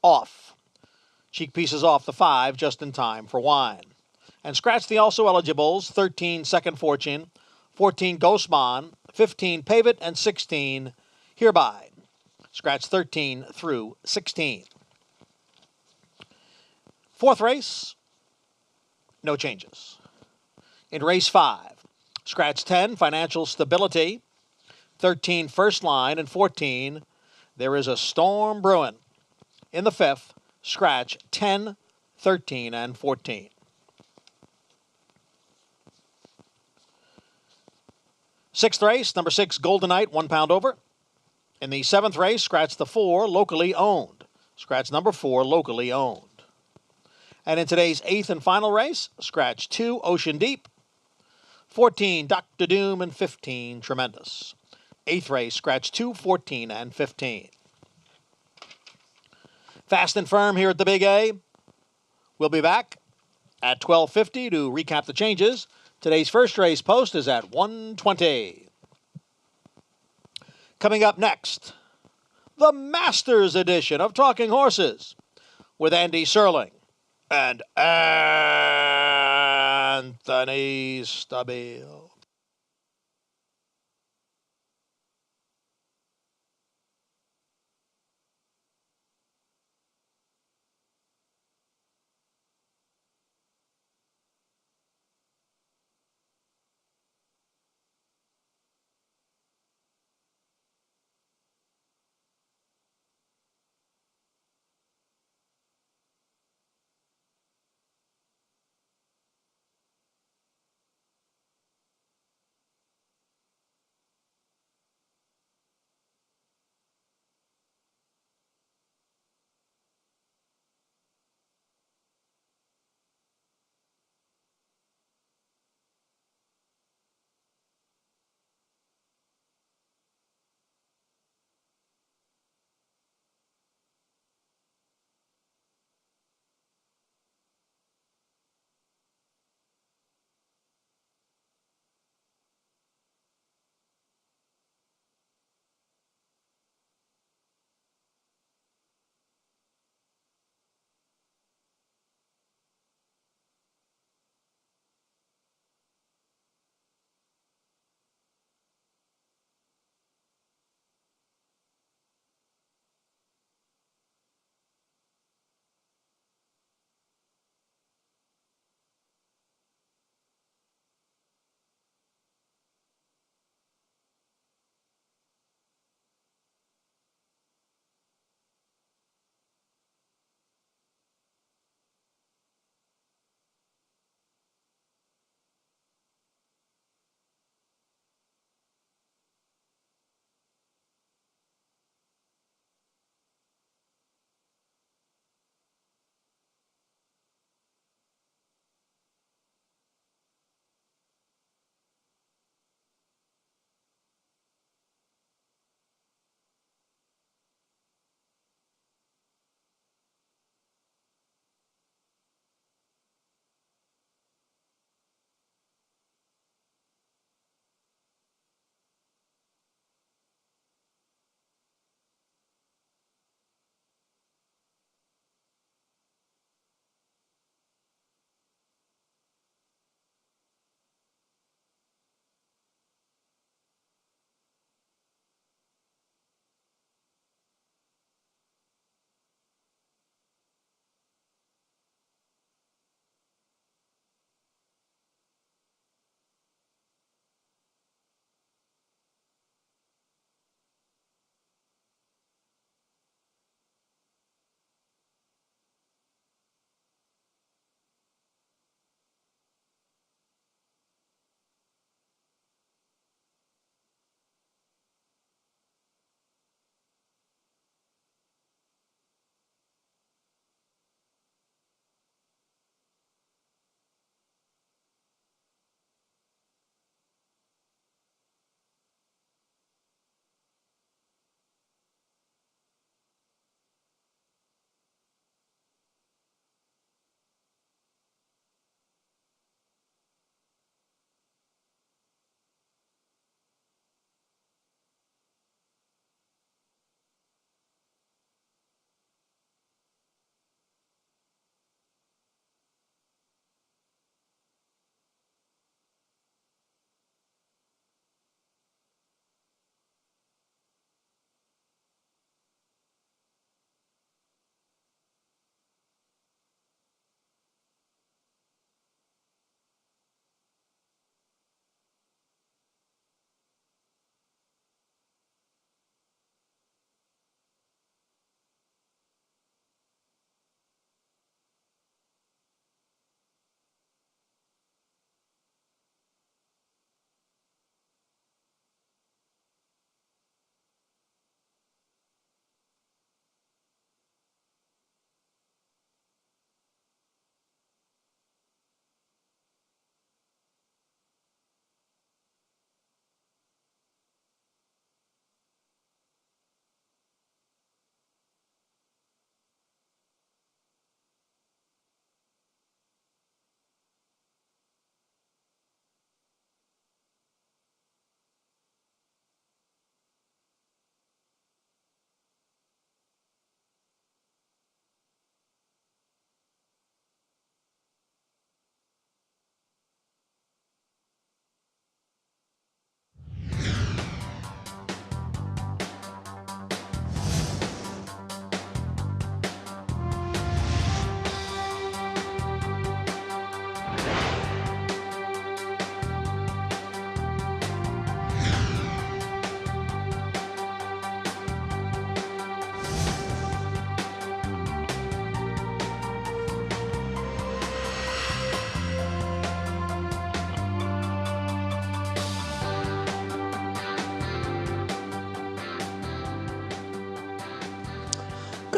off. Cheek pieces off the 5 just in time for wine. And scratch the also eligibles 13 Second Fortune, 14 Ghostmon, 15 Pave It, and 16 Hereby. Scratch 13 through 16. Fourth race, no changes. In race 5, scratch 10 Financial Stability, 13 First Line, and 14 There is a Storm Brewing. In the 5th, scratch 10, 13, and 14. Sixth race, number 6 Goldenite, 1 pound over. In the 7th race, scratch the 4 Locally Owned. Scratch number 4 Locally Owned. And in today's 8th and final race, scratch 2 Ocean Deep, 14 Dr. Doom, and 15 Tremendous. 8th race, scratch 2, 14, and 15. Fast and firm here at the Big A. We'll be back at 12:50 to recap the changes. Today's first race post is at 1:20. Coming up next, the Masters edition of Talking Horses with Andy Serling and Anthony Stabile.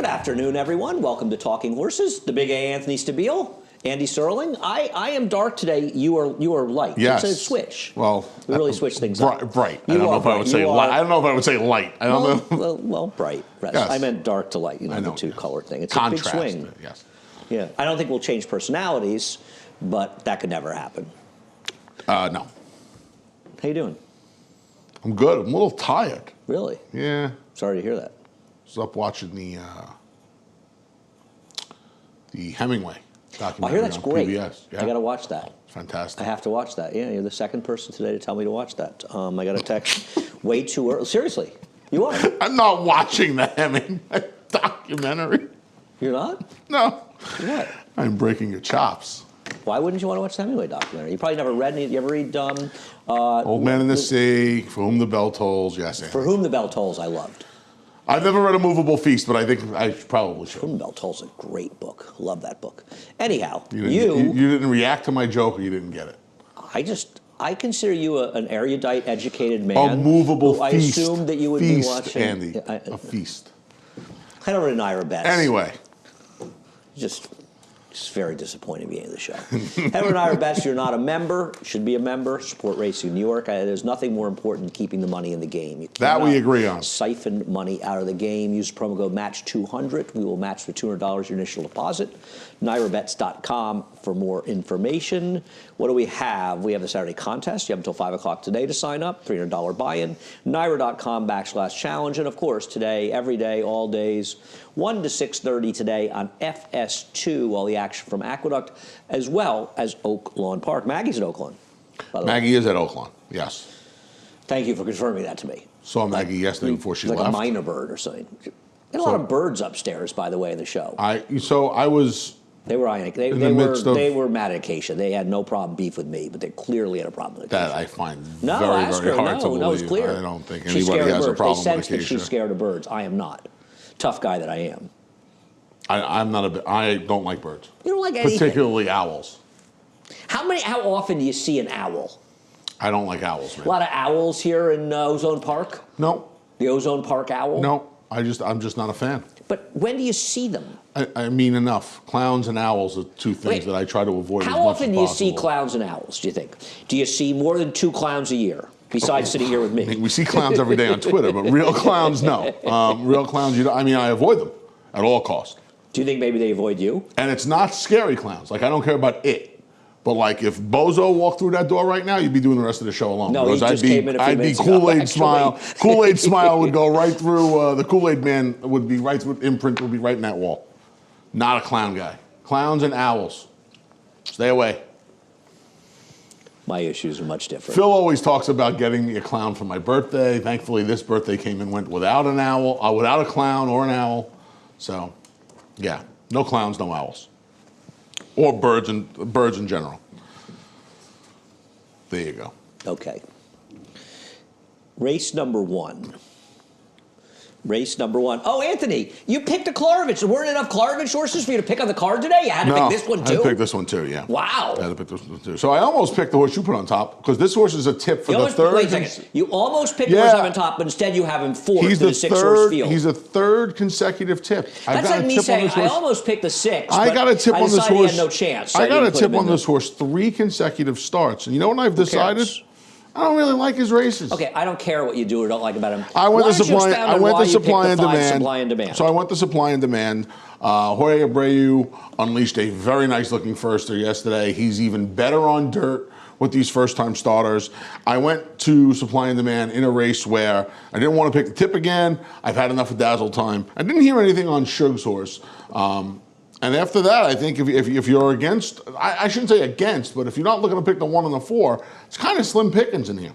Good afternoon, everyone. Welcome to Talking Horses. The Big A, Anthony Stabile, Andy Serling. I am dark today. You are light. Yes. It's a switch. Well, we really switch things up. Bright. I don't know if I would say light. I don't know if I would say light. I don't know. Well, bright. Yes. I meant dark to light. You know, the two-color thing. It's contrast, a big swing. Yes. Yeah. I don't think we'll change personalities, but that could never happen. No. How you doing? I'm good. I'm a little tired. Really? Yeah. Sorry to hear that. I was up watching the Hemingway documentary. I hear that's on great. PBS. Yeah. I got to watch that. It's fantastic. I have to watch that. Yeah, you're the second person today to tell me to watch that. I got a text way too early. Seriously, you are? I'm not watching the Hemingway documentary. You're not? No. What? I'm breaking your chops. Why wouldn't you want to watch the Hemingway documentary? You probably never read any. You ever read Old Man in the Sea, For Whom the Bell Tolls. Yes, Andy. For Whom the Bell Tolls? I loved. I've never read A Movable Feast, but I think I probably should. For Whom the Bell Tolls is a great book. Love that book. Anyhow, you didn't react to my joke, or you didn't get it. I consider you an erudite, educated man. A movable feast. I assumed that you would be watching. Andy, a feast. Head over to Naira Betts. Anyway. Just very disappointing being in the show. Head over to Naira Betts. You're not a member. Should be a member. Support Racing New York. There's nothing more important than keeping the money in the game. That we agree on. Siphon money out of the game. Use promo code MATCH200. We will match for $200 your initial deposit. NairaBets.com for more information. What do we have? We have the Saturday contest. You have until 5 o'clock today to sign up. $300 buy-in. Naira.com/challenge. And, of course, today, every day, all days, 1 to 6:30 today on FS2, all the action from Aqueduct, as well as Oak Lawn Park. Maggie's at Oak Lawn, by the way. Maggie is at Oak Lawn, yes. Thank you for confirming that to me. Saw Maggie yesterday before she left. Like a minor bird or something. There are a lot of birds upstairs, by the way, in the show. They were eyeing it. They were mad at Acacia. They had no problem beef with me, but they clearly had a problem with Acacia. That I find very hard to believe. No, it's clear. I don't think anybody has a problem with Acacia. They sense that she's scared of birds. I am not. Tough guy that I am. I don't like birds. You don't like anything? Particularly owls. How often do you see an owl? I don't like owls, man. A lot of owls here in Ozone Park? No. The Ozone Park owl? No. I'm just not a fan. But when do you see them? I mean, enough. Clowns and owls are two things that I try to avoid as much as possible. How often do you see clowns and owls, do you think? Do you see more than 2 clowns a year, besides sitting here with me? We see clowns every day on Twitter, but real clowns, no. Real clowns, I avoid them at all costs. Do you think maybe they avoid you? And it's not scary clowns. Like, I don't care about it. But, like, if Bozo walked through that door right now, you'd be doing the rest of the show alone. No, he just came in a few minutes ago, Kool-Aid Smile. Kool-Aid Smile would go right through, the Kool-Aid Man would be right through, imprint would be right in that wall. Not a clown guy. Clowns and owls. Stay away. My issues are much different. Phil always talks about getting me a clown for my birthday. Thankfully, this birthday came and went without an owl, without a clown or an owl. So, yeah, no clowns, no owls. Or birds in general. There you go. Okay. Race number 1. Oh, Anthony, you picked a Klarovich. There weren't enough Klarovich horses for you to pick on the card today? You had to pick this one, too? I picked this one, too, yeah. Wow. I had to pick this one, too. So I almost picked the horse you put on top, because this horse is a tip for the third. Wait a second. You almost picked the horse on top, but instead you have him fourth in the 6-horse field. He's a third consecutive tip. That's like me saying, I almost picked the 6, I got a tip on this horse. I had no chance. I got a tip on this horse 3 consecutive starts. And you know what I've decided? I don't really like his races. Okay, I don't care what you do or don't like about him. I went to supply and demand. Supply and demand. So I went to supply and demand. Jorge Abreu unleashed a very nice-looking firster yesterday. He's even better on dirt with these first-time starters. I went to supply and demand in a race where I didn't want to pick the tip again. I've had enough of dazzle time. I didn't hear anything on Shug's horse. And after that, I think if you're against, I shouldn't say against, but if you're not looking to pick the 1 and the 4, it's kind of slim pickings in here.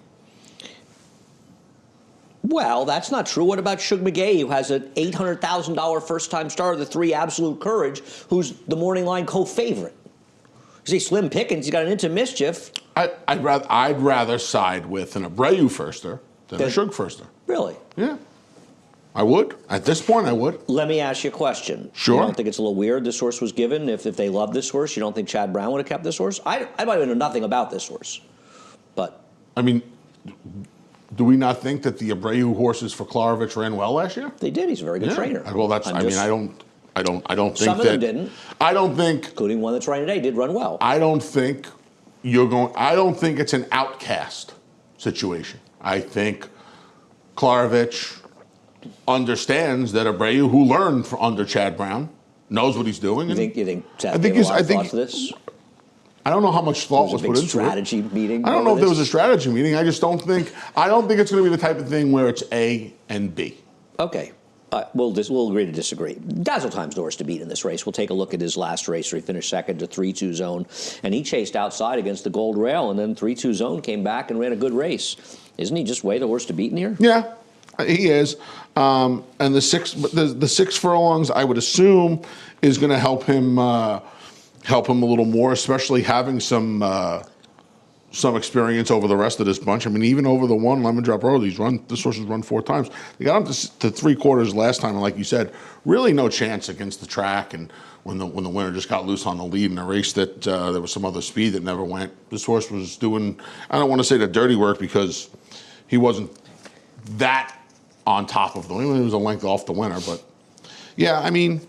Well, that's not true. What about Shug McGay, who has an $800,000 first-time starter, the 3 Absolute Courage, who's the morning line co-favorite? You see, slim pickings, he's got an into mischief. I'd rather side with an Abreu firster than a Shug firster. Really? Yeah. I would. At this point, I would. Let me ask you a question. Sure. You don't think it's a little weird this horse was given? If they love this horse, you don't think Chad Brown would have kept this horse? I might know nothing about this horse. But I mean, do we not think that the Abreu horses for Klarovich ran well last year? They did. He's a very good trainer. Well, I don't. I don't think Some of them didn't. I don't think, Including one that's running today, did run well. I don't think it's an outcast situation. I think Klarovich understands that Abreu, who learned under Chad Brown, knows what he's doing. You think Chad gave a lot of thought to this? I don't know how much thought was put into it. Strategy meeting. I don't know if there was a strategy meeting. I just don't think. I don't think it's going to be the type of thing where it's A and B. Okay. We'll agree to disagree. Dazzletime's the horse to beat in this race. We'll take a look at his last race where he finished second to 3-2 zone, and he chased outside against the Gold Rail, and then 3-2 zone came back and ran a good race. Isn't he just way the horse to beat in here? Yeah, he is. And the six furlongs, I would assume, is going to help him a little more, especially having some experience over the rest of this bunch. I mean, even over the one Lemon Drop Road, this horse has run 4 times. They got him to 3/4 last time, and like you said, really no chance against the track. And when the winner just got loose on the lead in a race that there was some other speed that never went. This horse was doing, I don't want to say the dirty work because he wasn't that on top of them. He was a length off the winner, but yeah, I mean.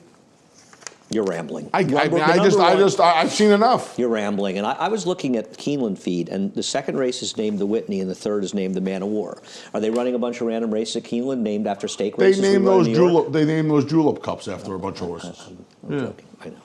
You're rambling. I've seen enough. You're rambling. And I was looking at the Keeneland feed, and the second race is named the Whitney, and the third is named the Man of War. Are they running a bunch of random races at Keeneland named after stake races? They named those julep cups after a bunch of horses. I'm joking. I know.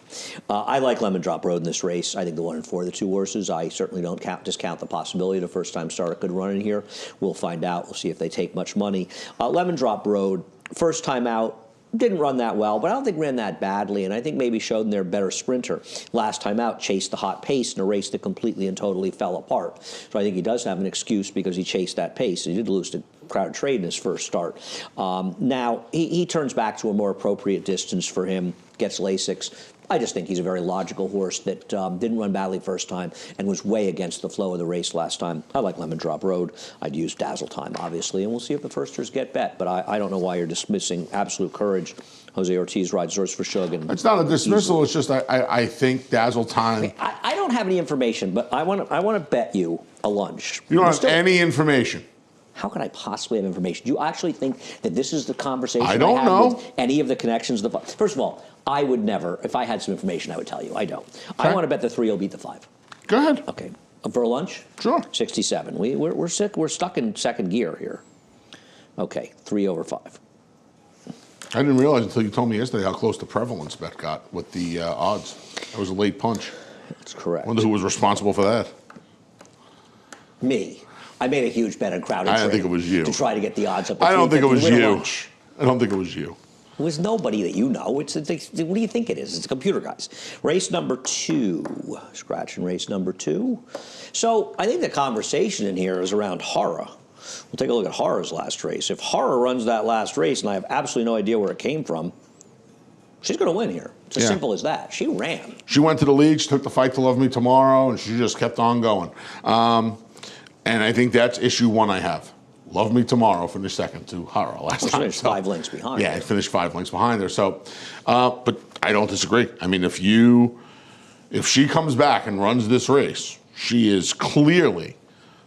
I like Lemon Drop Road in this race. I think the 1 and 4 are the 2 horses. I certainly don't discount the possibility the first-time starter could run in here. We'll find out. We'll see if they take much money. Lemon Drop Road, first time out. Didn't run that well, but I don't think ran that badly, and I think maybe showed them they're a better sprinter. Last time out, chased the hot pace in a race that completely and totally fell apart. So I think he does have an excuse because he chased that pace. He did lose to Crowded Trade in his first start. Now, he turns back to a more appropriate distance for him, gets Lasix. I just think he's a very logical horse that didn't run badly first time and was way against the flow of the race last time. I like Lemon Drop Road. I'd use Dazzle Time, obviously, and we'll see if the firsters get bet. But I don't know why you're dismissing Absolute Courage. Jose Ortiz rides horse for Shug. It's not a dismissal. It's just I think Dazzle Time. I don't have any information, but I want to bet you a lunch. You don't have any information. How could I possibly have information? Do you actually think that this is the conversation I don't have know. with any of the connections? First of all, I would never, if I had some information, I would tell you. I don't. Okay. I want to bet the 3 will beat the 5. Go ahead. Okay. For a lunch? Sure. 67. We're sick. We're stuck in second gear here. Okay. 3 over 5. I didn't realize until you told me yesterday how close the prevalence bet got with the odds. That was a late punch. That's correct. I wonder who was responsible for that. Me. I made a huge bet on Crowded Trade. I don't think it was you. To try to get the odds up. I don't think it was you. Lunch. I don't think it was you. It was nobody that you know. What do you think it is? It's computer guys. Race number 2. Scratching race number 2. So I think the conversation in here is around Hara. We'll take a look at Hara's last race. If Hara runs that last race, and I have absolutely no idea where it came from, she's going to win here. It's as simple as that. She ran. She went to the league. She took the Fight to Love Me Tomorrow, and she just kept on going. And I think that's issue 1 I have. Love Me Tomorrow finished second to Hara last time. Finished 5 lengths behind. Yeah, finished 5 lengths behind her. So, but I don't disagree. I mean, if she comes back and runs this race, she is clearly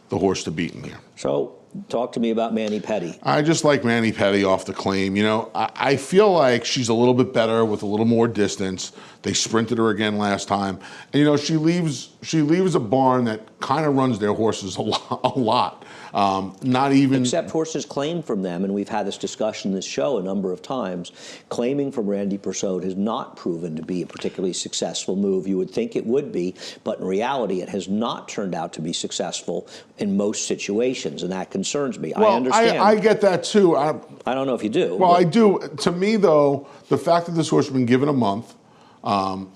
the horse to beat in here. So, talk to me about Manny Petty. I just like Manny Petty off the claim. You know, I feel like she's a little bit better with a little more distance. They sprinted her again last time. And, you know, she leaves a barn that kind of runs their horses a lot. Not even... Except horses claim from them, and we've had this discussion in this show a number of times, claiming from Randy Persaud has not proven to be a particularly successful move. You would think it would be, but in reality it has not turned out to be successful in most situations, and that concerns me. Well, I understand. I get that too. I don't know if you do. Well, I do. To me, though, the fact that this horse has been given a month for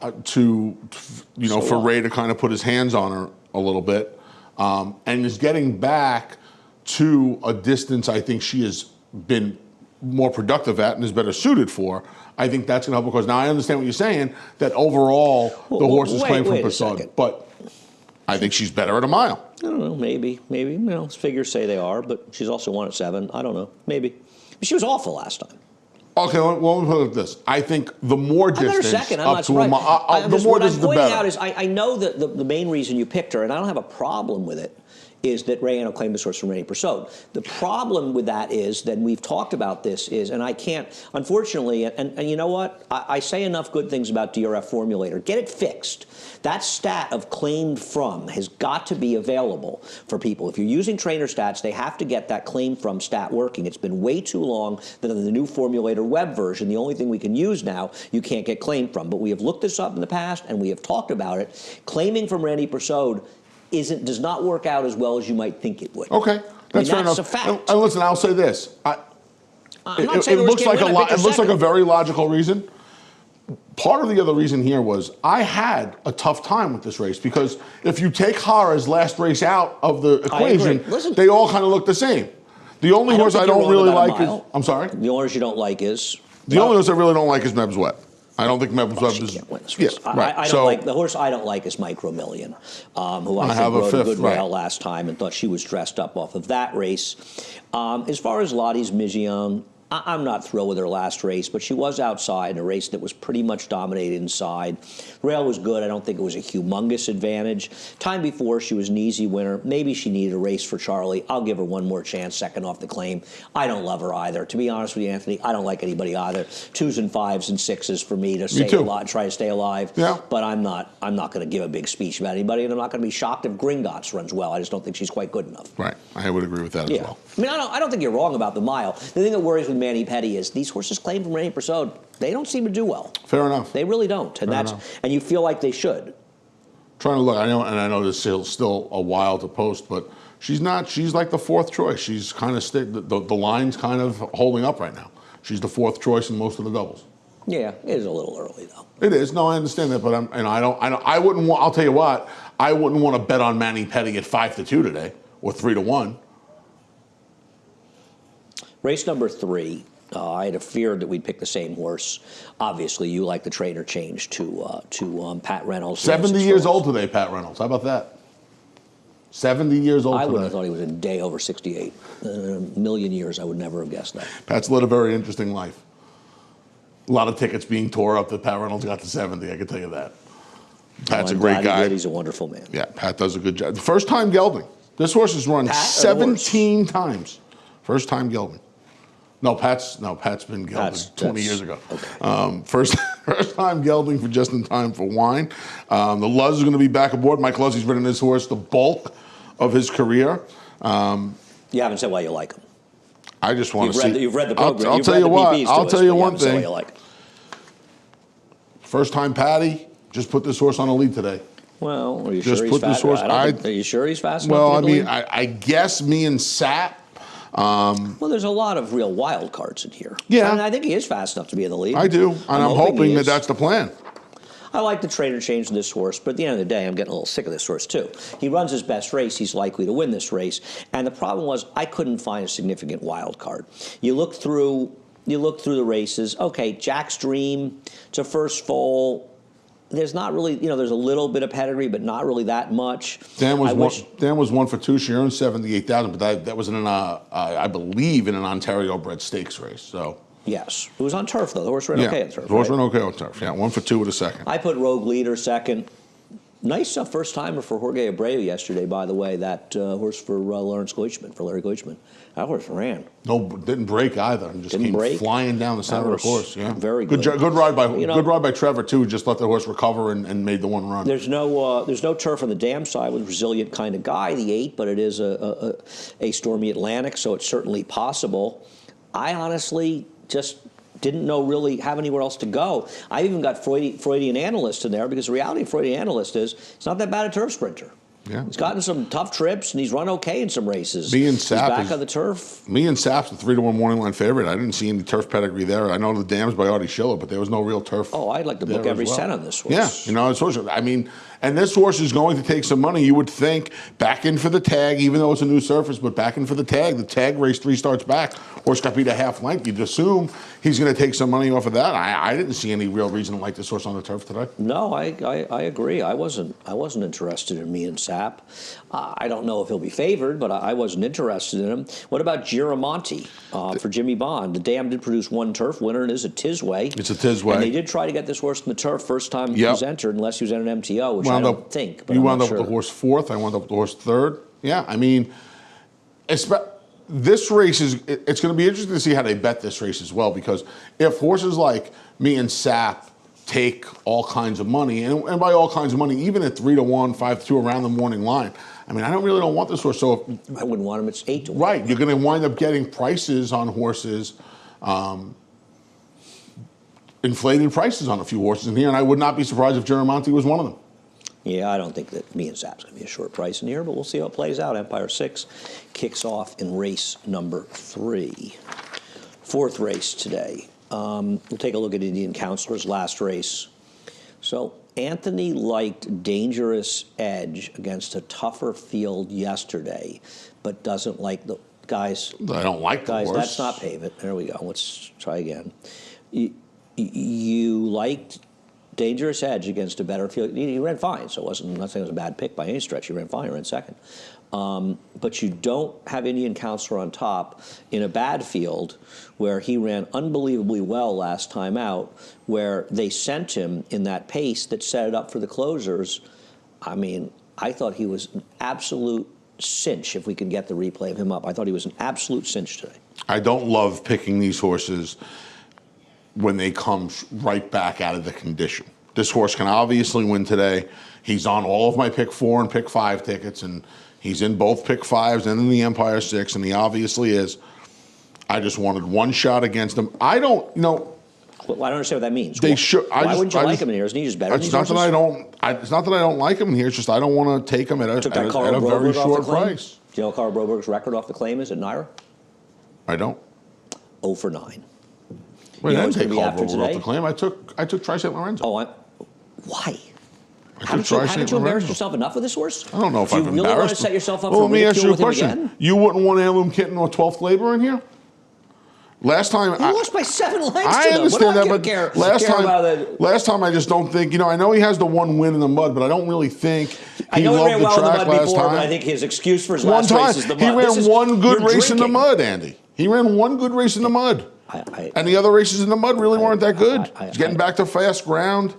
Ray to kind of put his hands on her a little bit, and is getting back to a distance I think she has been more productive at and is better suited for, I think that's going to help because now I understand what you're saying, that overall the horse is claimed from Persaud, but I think she's better at a mile. I don't know, maybe. You know, figures say they are, but she's also won at 7. I don't know, maybe. But she was awful last time. Okay, well, let me put it like this. I think the more distance second. up to a mile, the more distance, the better. What I'm pointing out is I know that the main reason you picked her, and I don't have a problem with it, is that Rayanne claimed this horse from Randy Persaud. The problem with that is, then we've talked about this, is, and I can't, unfortunately, and you know what? I say enough good things about DRF Formulator. Get it fixed. That stat of claimed from has got to be available for people. If you're using trainer stats, they have to get that claimed from stat working. It's been way too long that in the new Formulator web version, the only thing we can use now, you can't get claimed from. But we have looked this up in the past, and we have talked about it. Claiming from Randy Persaud does not work out as well as you might think it would. Okay, that's fair enough. That's a fact. And listen, I'll say this. It looks like a very logical reason. Part of the other reason here was I had a tough time with this race because if you take Hara's last race out of the equation, they all kind of look the same. The only horse I don't really like is, I'm sorry? The only horse you don't like is? The only horse I really don't like is Meb's Wet. I don't think Meb's Wet is. Can't win this race. Yeah, right. I don't like, the horse I don't like is Micro Million, who I think rode a good rail last time and thought she was dressed up off of that race. As far as Lottie's Migion, I'm not thrilled with her last race, but she was outside in a race that was pretty much dominated inside. Rail was good. I don't think it was a humongous advantage. Time before, she was an easy winner. Maybe she needed a race for Charlie. I'll give her one more chance, second off the claim. I don't love her either. To be honest with you, Anthony, I don't like anybody either. 2s and 5s and 6s for me to try to stay alive. Yeah. But I'm not going to give a big speech about anybody, and I'm not going to be shocked if Gringotts runs well. I just don't think she's quite good enough. Right. I would agree with that as well. I mean, I don't think you're wrong about the mile. The thing that worries me Manny Petty is these horses claimed from Randy Persaud, they don't seem to do well. Fair enough. They really don't, and and you feel like they should. Trying to look, I know this is still a while to post, but she's not. She's like the fourth choice. She's kind of the line's kind of holding up right now. She's the fourth choice in most of the doubles. Yeah, it is a little early though. It is. No, I understand that, but I wouldn't want. I'll tell you what. I wouldn't want to bet on Manny Petty at 5-2 today or 3-1. Race number 3, I had a fear that we'd pick the same horse. Obviously, you like the trainer change to Pat Reynolds. 70 years old today, Pat Reynolds. How about that? 70 years old I today. would have thought he was a day over 68. In a million years, I would never have guessed that. Pat's led a very interesting life. A lot of tickets being tore up that Pat Reynolds got to 70, I can tell you that. Pat's a great guy. He's a wonderful man. Yeah, Pat does a good job. The first time gelding. This horse has run 17 times. First time gelding. No, Pat's been gelding 20 years ago. Okay. First time gelding for just in time for wine. The Luz is going to be back aboard. Mike Luzzie's ridden this horse the bulk of his career. You haven't said why you like him. I just want to see. You've read the program. I'll tell you what. I'll tell you one thing. First time Patty just put this horse on a lead today. Well, are you sure he's fast? Are you sure he's fast enough? Well, I mean, I guess me and Sap. Well, there's a lot of real wild cards in here. Yeah. And I think he is fast enough to be in the lead. I do. And I'm hoping that that's the plan. I like the trainer change in this horse, but at the end of the day, I'm getting a little sick of this horse, too. He runs his best race. He's likely to win this race. And the problem was I couldn't find a significant wild card. You look through the races. Okay, Jack's Dream, it's a first foal. There's not really, there's a little bit of pedigree, but not really that much. Dan was 1 for 2. She earned 78,000, but that was in I believe in an Ontario bred stakes race. So yes, it was on turf though. The horse ran okay on turf. The horse ran okay on turf. Yeah, 1 for 2 with a second. I put Rogue Leader second. Nice first timer for Jorge Abreu yesterday, by the way. That horse for Larry Goichman. That horse ran. No, didn't break either. Just came flying down the center of the course. Yeah, very good. Good ride by Trevor too. Just let the horse recover and made the one run. There's no turf on the dam side with resilient kind of guy, the 8, but it is a stormy Atlantic, so it's certainly possible. I honestly just didn't have anywhere else to go. I even got Freudian analyst in there because the reality of Freudian analyst is it's not that bad a turf sprinter. Yeah. He's gotten some tough trips, and he's run okay in some races. He's back on the turf. Me and Sap's a 3-1 morning line favorite. I didn't see any turf pedigree there. I know the dam's by Artie Schiller, but there was no real turf. Oh, I'd like to book every cent on this horse. Yeah, it's horse. I mean, and this horse is going to take some money. You would think back in for the tag, even though it's a new surface, but back in for the tag. The tag race 3 starts back. Horse got beat a half length. You'd assume he's going to take some money off of that. I didn't see any real reason to like this horse on the turf today. No, I agree. I wasn't interested in me and Sap. I don't know if he'll be favored, but I wasn't interested in him. What about Giramonte for Jimmy Bond? The dam did produce 1 turf winner, and it is a Tisway. It's a Tisway. And they did try to get this horse in the turf first time he was entered, unless he was in an MTO, which I don't think. But you wound up with the horse 4th. I wound up with the horse 3rd. Yeah, I mean, this race it's going to be interesting to see how they bet this race as well, because if horses like me and Sap take all kinds of money, and by all kinds of money, even at 3-1, 5-2 around the morning line, I mean, I don't want this horse. So I wouldn't want him at 8-1. Right, you're going to wind up getting prices on horses, inflated prices on a few horses in here, and I would not be surprised if Giramonte was one of them. Yeah, I don't think that me and Sap's going to be a short price in here, but we'll see how it plays out. Empire 6 kicks off in race number 3. Fourth race today. We'll take a look at Indian Counselor's last race. So Anthony liked Dangerous Edge against a tougher field yesterday, but doesn't like the guys. I don't like the horse. That's not Pave It. There we go. Let's try again. You liked Dangerous Edge against a better field. He ran fine, so I'm not saying it was a bad pick by any stretch. He ran fine, he ran second. But you don't have Indian Counselor on top in a bad field where he ran unbelievably well last time out, where they sent him in that pace that set it up for the closers. I mean, I thought he was an absolute cinch if we could get the replay of him up. I thought he was an absolute cinch today. I don't love picking these horses when they come right back out of the condition. This horse can obviously win today. He's on all of my pick 4 and pick 5 tickets, and he's in both pick 5s and in the Empire 6, and he obviously is. I just wanted one shot against him. I don't, Well, I don't understand what that means. They should. Why wouldn't you like him in here? Isn't he just better than these horses? It's not that I don't like him in here. It's just I don't want to take him at a very short price. Do you know Carl Broberg's record off the claim is at Naira? I don't. 0 for 9. Wait, I didn't take Carl Broberg off the claim. I took Tri-St Lorenzo. Oh, why? Haven't you embarrassed yourself enough with this horse? I don't know if I've embarrassed. Do you really want to set yourself up for let me ask you a question. Again? You wouldn't want Heirloom Kitten or 12th Labor in here? Last time he lost by 7 lengths. I understand that, but last time I just don't think. I know he has the one win in the mud, but I don't really think he loved the track last time. But I think his excuse for his last race is the mud. He ran one good race in the mud, Andy. He ran one good race in the mud. And the other races in the mud really weren't that good. He's getting back to fast ground.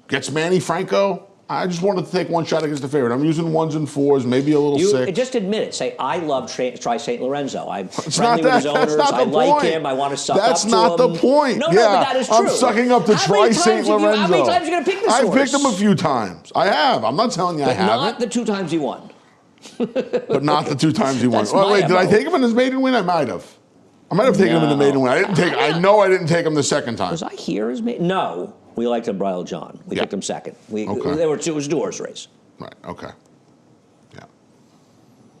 Gets Manny Franco. I just wanted to take one shot against the favorite. I'm using 1s and 4s, maybe a little 6. Just admit it. Say, I love Tri-St Lorenzo. I'm it's friendly with his owners. I like him. I want to suck up to him. That's not the point. No, but that is true. I'm sucking up to Tri-St Lorenzo. How many times are you going to pick this horse? I've picked him a few times. I have. I'm not telling you I haven't. Not the 2 times he won. But not the 2 times he won. Wait, did I take him in his maiden win? I might have. I might have taken him in the maiden win. I know I didn't take him the second time. Was I here as maiden? No. We liked him, Bridal John. We picked him second. It was a 2-horse race. Right. Okay. Yeah.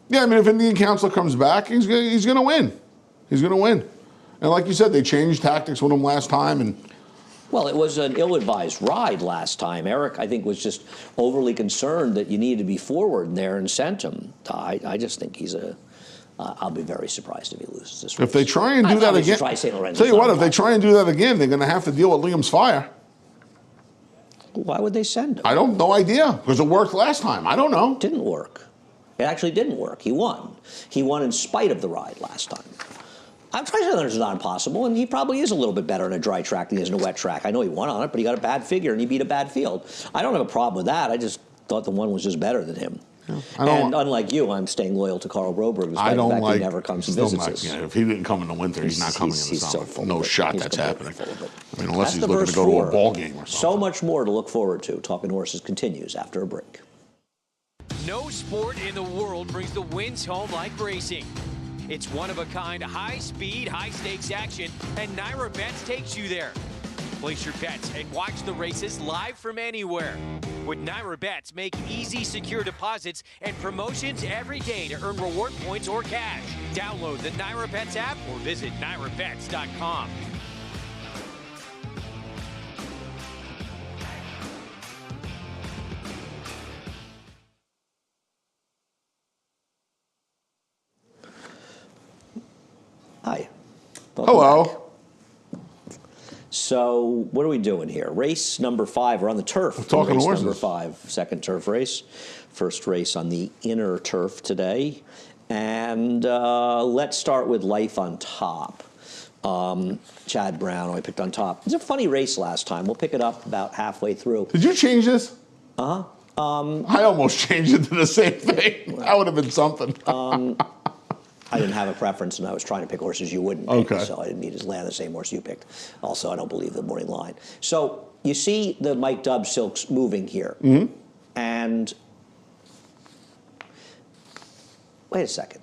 Yeah. I mean, if Indian Counselor comes back, he's going to win. He's going to win. And like you said, they changed tactics with him last time, and. Well, it was an ill-advised ride last time. Eric, I think, was just overly concerned that you needed to be forward there and sent him. I just think he's a. I'll be very surprised if he loses this race. If they try and do that again, tell you what, if they try and do that again, they're going to have to deal with Liam's fire. Why would they send him? I don't, no idea, because it worked last time. I don't know. It didn't work. It actually didn't work. He won. He won in spite of the ride last time. I'm trying to say that it's not impossible, and he probably is a little bit better in a dry track than he is in a wet track. I know he won on it, but he got a bad figure, and he beat a bad field. I don't have a problem with that. I just thought the one was just better than him. Yeah, and unlike you, I'm staying loyal to Carl Broberg, despite the fact he never comes and visits us. If he didn't come in the winter, he's not coming in the summer. So no shot that's happening. I mean, unless he's looking to go to a ball game or something. So much more to look forward to. Talking Horses continues after a break. No sport in the world brings the wins home like racing. It's one-of-a-kind, high-speed, high-stakes action, and Naira Bets takes you there. Place your bets and watch the races live from anywhere. With Naira Bets, make easy, secure deposits and promotions every day to earn reward points or cash. Download the Naira Bets app or visit NairaBets.com. Hi. Hello. Back. So what are we doing here? Race number 5. We're on the turf. We're talking race horses. Number 5, second turf race. First race on the inner turf today. And let's start with Life on Top. Chad Brown, I picked on top. It was a funny race last time. We'll pick it up about halfway through. Did you change this? Uh-huh. I almost changed it to the same thing. That would have been something. I didn't have a preference, and I was trying to pick horses you wouldn't pick, Okay. so I didn't need to land the same horse you picked. Also, I don't believe the morning line. So you see the Mike Dubb Silks moving here, and wait a second.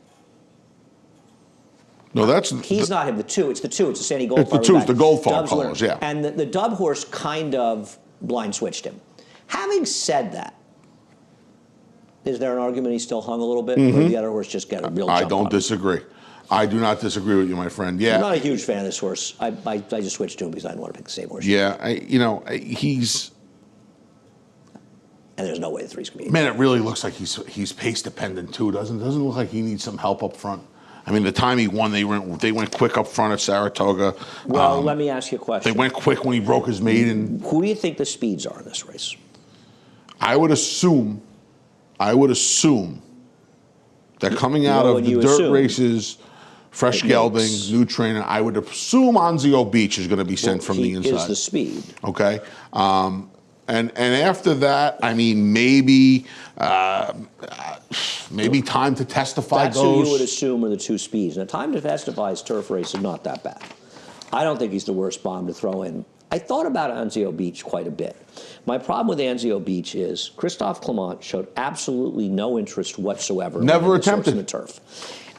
No, that's He's not him. The two. It's the two. It's the Sandy Gold. It's the two. It's the Goldfarb colors, yeah. And the Dubb horse kind of blind switched him. Having said that, is there an argument he still hung a little bit, or the other horse just got a real jump I don't on him? disagree. I do not disagree with you, my friend. Yeah. I'm not a huge fan of this horse. I just switched to him because I didn't want to pick the same horse. Yeah, he's... And there's no way the three's going to be. Man, it really looks like he's pace dependent too, doesn't it? Doesn't look like he needs some help up front. I mean, the time he won, they went quick up front at Saratoga. Well, let me ask you a question. They went quick when he broke his maiden. Who do you think the speeds are in this race? I would assume that coming out What of would the you dirt assume? races, fresh It gelding, makes- new trainer, I would assume Anzio Beach is going to be sent from the He inside. is the speed. Okay. And after that, I mean, maybe Time to Testify That's goes. who you would assume are the two speeds. Now, Time to Testify's turf race is not that bad. I don't think he's the worst bomb to throw in. I thought about Anzio Beach quite a bit. My problem with Anzio Beach is Christophe Clement showed absolutely no interest whatsoever. Never in this horse attempted. in the turf.